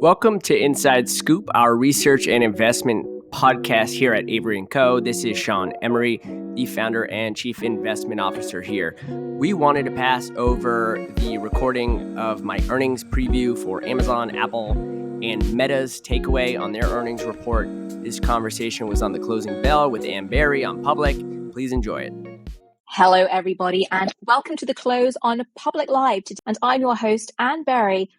Welcome to Inside Scoop, our research and investment podcast here at Avery & Co. This is Sean Emery, the founder and chief investment officer here. We wanted to pass over the recording of my earnings preview for Amazon, Apple, and Meta's takeaway on their earnings report. This conversation was on the closing bell with Ann Barry on Public. Please enjoy it. Hello, everybody, and welcome to the close on Public Live. And I'm your host, Ann Barry.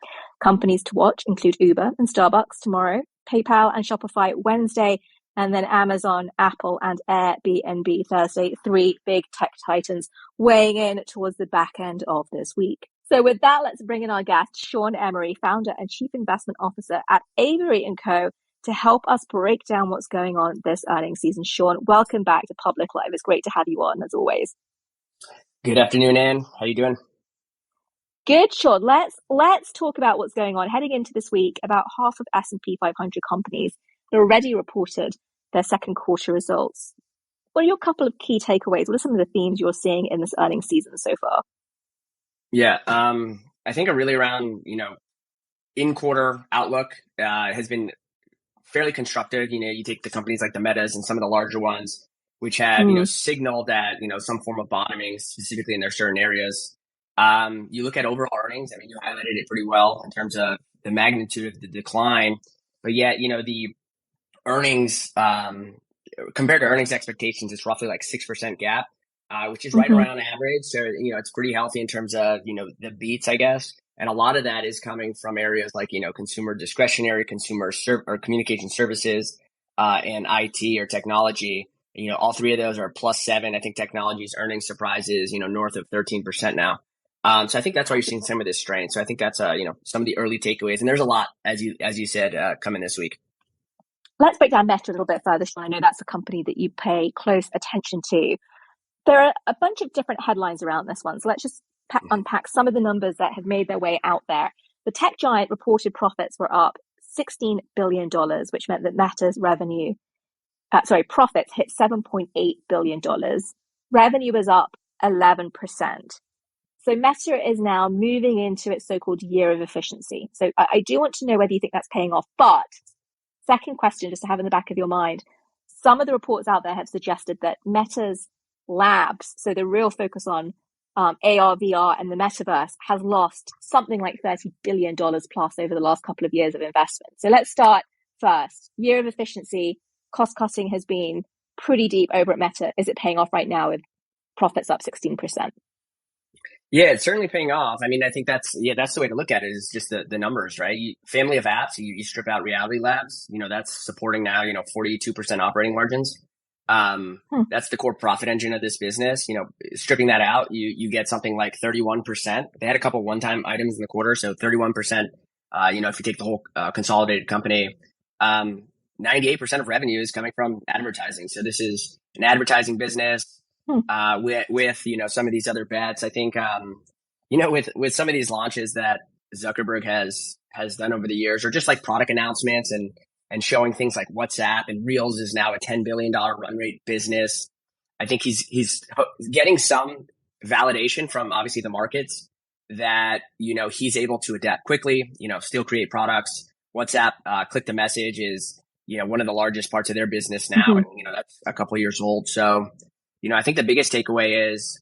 Companies to watch include Uber and Starbucks tomorrow, PayPal and Shopify Wednesday, and then Amazon, Apple, and Airbnb Thursday. Three big tech titans weighing in towards the back end of this week. So with that, let's bring in our guest, Sean Emery, founder and chief investment officer at Avery & Co., to help us break down what's going on this earnings season. Sean, welcome back to Public Live. It's great to have you on, as always. Good afternoon, Ann. How you doing? Good, Sean. Let's talk about what's going on. Heading into this week, about half of S&P 500 companies have already reported their second quarter results. What are your couple of key takeaways? What are some of the themes you're seeing in this earnings season so far? Yeah, I think a really around, in-quarter outlook has been fairly constructive. You take the companies like the Metas and some of the larger ones, which have, signaled that, some form of bottoming specifically in their certain areas. You look at overall earnings. You highlighted it pretty well in terms of the magnitude of the decline, but yet, the earnings, compared to earnings expectations, it's roughly like 6% gap, which is right around average. So, it's pretty healthy in terms of, the beats, I guess. And a lot of that is coming from areas like, consumer discretionary, or communication services, and IT or technology. All three of those are +7. I think technology's earnings surprises, north of 13% now. So I think that's why you're seeing some of this strength. So I think that's, some of the early takeaways. And there's a lot, as you said, coming this week. Let's break down Meta a little bit further, Sean. I know that's a company that you pay close attention to. There are a bunch of different headlines around this one. So let's just unpack some of the numbers that have made their way out there. The tech giant reported profits were up $16 billion, which meant that Meta's profits hit $7.8 billion. Revenue was up 11%. So Meta is now moving into its so-called year of efficiency. So I do want to know whether you think that's paying off. But second question, just to have in the back of your mind, some of the reports out there have suggested that Meta's labs, so the real focus on AR, VR, and the metaverse, has lost something like $30 billion plus over the last couple of years of investment. So let's start first. Year of efficiency, cost cutting has been pretty deep over at Meta. Is it paying off right now with profits up 16%? Yeah, it's certainly paying off. I think that's the way to look at it, is just the numbers, right? Family of apps, you strip out Reality Labs, that's supporting now, 42% operating margins. That's the core profit engine of this business. Stripping that out, you get something like 31%. They had a couple one-time items in the quarter. So 31%, if you take the whole consolidated company, 98% of revenue is coming from advertising. So this is an advertising business. With some of these other bets. I think with some of these launches that Zuckerberg has done over the years, or just like product announcements and showing things like WhatsApp, and Reels is now a $10 billion run rate business. I think he's getting some validation from obviously the markets that he's able to adapt quickly, still create products. WhatsApp click to message is one of the largest parts of their business now, and that's a couple of years old. So I think the biggest takeaway is,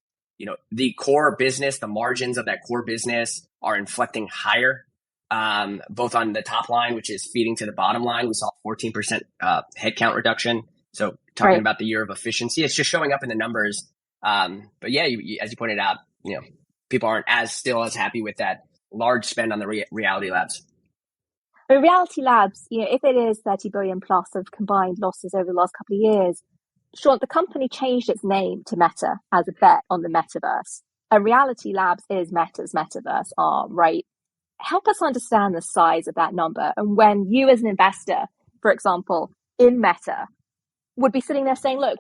the core business, the margins of that core business are inflecting higher, both on the top line, which is feeding to the bottom line. We saw 14% headcount reduction. So talking about the year of efficiency, it's just showing up in the numbers. But yeah, as you pointed out, people aren't still as happy with that large spend on the Reality Labs. But Reality Labs, if it is 30 billion plus of combined losses over the last couple of years, Sean, the company changed its name to Meta as a bet on the metaverse. And Reality Labs is Meta's metaverse arm, right? Help us understand the size of that number. And when you as an investor, for example, in Meta, would be sitting there saying, look,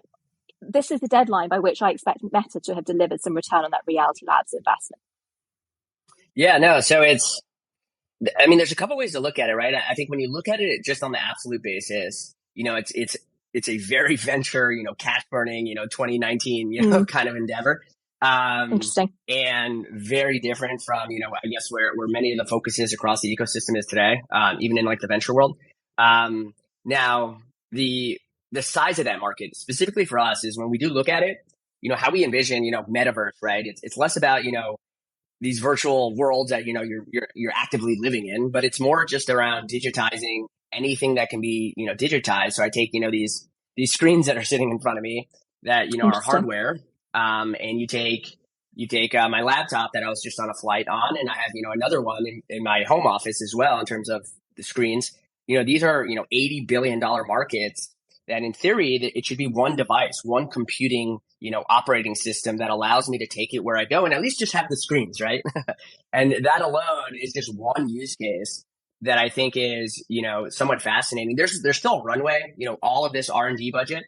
this is the deadline by which I expect Meta to have delivered some return on that Reality Labs investment. Yeah, no. So there's a couple ways to look at it, right? I think when you look at it just on the absolute basis, it's a very venture, cash burning, 2019, kind of endeavor. Interesting. And very different from, I guess where many of the focuses across the ecosystem is today, even in like the venture world. Now the size of that market specifically for us is when we do look at it, how we envision, metaverse, right? It's less about, these virtual worlds that you're actively living in, but it's more just around digitizing anything that can be digitized. So I take these screens that are sitting in front of me that are Interesting. hardware, and you take my laptop that I was just on a flight on, and I have another one in my home office as well in terms of the screens. These are $80 billion markets that in theory it should be one device, one computing operating system that allows me to take it where I go and at least just have the screens, right? And that alone is just one use case that I think is somewhat fascinating. There's still a runway. All of this R&D budget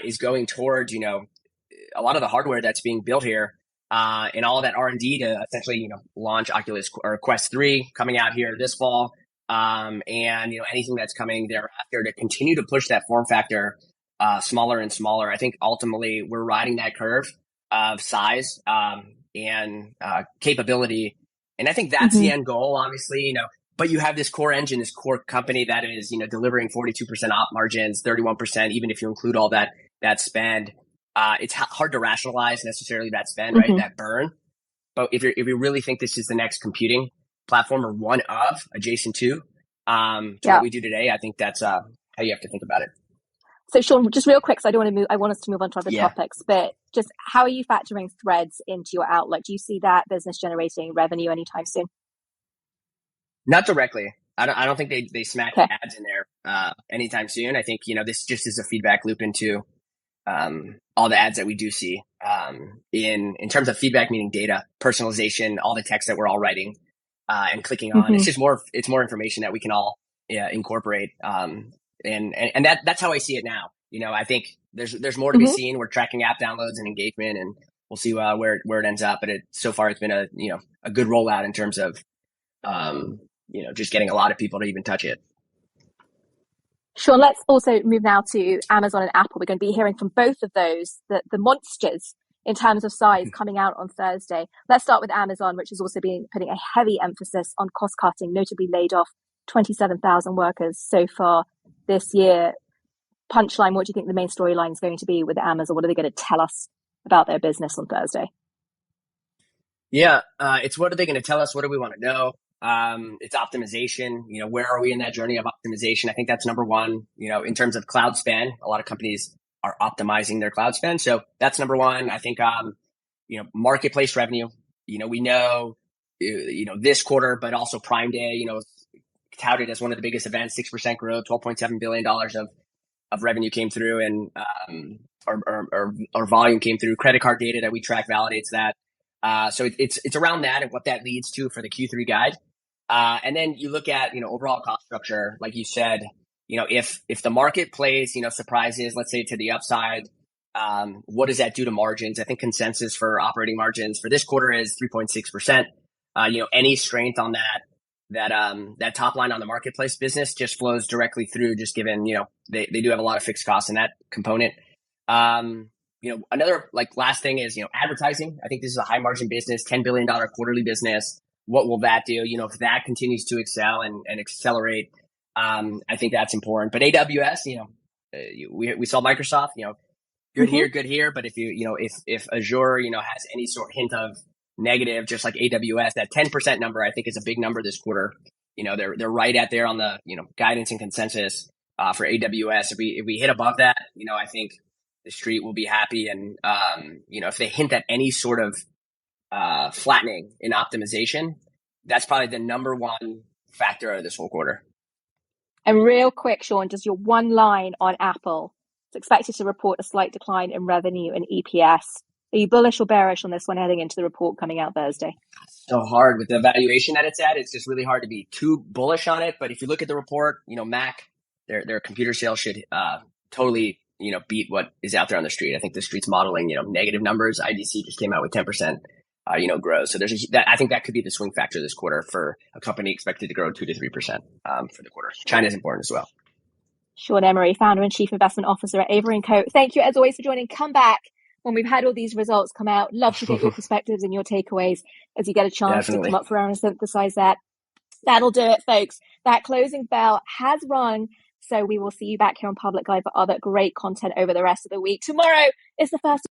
is going towards a lot of the hardware that's being built here, and all of that R&D to essentially launch Oculus or Quest 3 coming out here this fall, and anything that's coming thereafter to continue to push that form factor smaller and smaller. I think ultimately we're riding that curve of size, and capability, and I think that's the Mm-hmm. end goal. Obviously, but you have this core engine, this core company that is delivering 42% op margins, 31%, even if you include all that spend. It's hard to rationalize necessarily that spend, right? Mm-hmm. That burn. But if you really think this is the next computing platform or one of adjacent to what Yeah. we do today, I think that's how you have to think about it. So Sean, just real quick, so I don't want to move. I want us to move on to other Yeah, topics, but just how are you factoring Threads into your outlook? Do you see that business generating revenue anytime soon? not directly. I don't think they smack Okay. ads in there anytime soon. I think this just is a feedback loop into all the ads that we do see, in terms of feedback, meaning data, personalization, all the text that we're all writing and clicking on. Mm-hmm. It's more information that we can all incorporate. And that's how I see it now. I think there's more to be Mm-hmm. seen. We're tracking app downloads and engagement, and we'll see where it ends up. But so far it's been a good rollout in terms of just getting a lot of people to even touch it. Sure. Let's also move now to Amazon and Apple. We're going to be hearing from both of those, the monsters in terms of size, coming out on Thursday. Let's start with Amazon, which has also been putting a heavy emphasis on cost cutting, notably laid off 27,000 workers so far this year. Punchline, what do you think the main storyline is going to be with Amazon? What are they going to tell us about their business on Thursday? Yeah, it's what are they going to tell us? What do we want to know? It's optimization. Where are we in that journey of optimization? I think that's number one. In terms of cloud spend, a lot of companies are optimizing their cloud spend. So that's number one. I think, marketplace revenue, we know, this quarter, but also Prime Day, touted as one of the biggest events, 6% growth, $12.7 billion of revenue came through, and, or volume came through. Credit card data that we track validates that. So it's around that and what that leads to for the Q3 guide. And then you look at, overall cost structure, like you said, if the marketplace, surprises, let's say to the upside, what does that do to margins? I think consensus for operating margins for this quarter is 3.6%. Any strength on that top line on the marketplace business just flows directly through, just given, they do have a lot of fixed costs in that component. Another last thing is, advertising. I think this is a high margin business, $10 billion quarterly business. What will that do? If that continues to excel and accelerate, I think that's important. But AWS, we saw Microsoft, good Mm-hmm. here, good here. But if Azure, has any sort of hint of negative, just like AWS, that 10% number, I think is a big number this quarter. They're right at there on the, guidance and consensus, for AWS. If we hit above that, I think the street will be happy. And, if they hint at any sort of flattening in optimization, that's probably the number one factor of this whole quarter. And real quick, Sean, just your one line on Apple. It's expected to report a slight decline in revenue and EPS. Are you bullish or bearish on this one heading into the report coming out Thursday? So hard with the valuation that it's at. It's just really hard to be too bullish on it. But if you look at the report, Mac, their computer sales should totally beat what is out there on the street. I think the street's modeling negative numbers. IDC just came out with 10% growth. So I think that could be the swing factor this quarter for a company expected to grow 2 to 3% for the quarter. China is important as well. Sean Emery, founder and chief investment officer at Avery & Co. Thank you as always for joining. Come back when we've had all these results come out. Love to get your perspectives and your takeaways as you get a chance to come Definitely. up for air and synthesize that. That'll do it, folks. That closing bell has rung. So we will see you back here on Public Eye for other great content over the rest of the week. Tomorrow is the first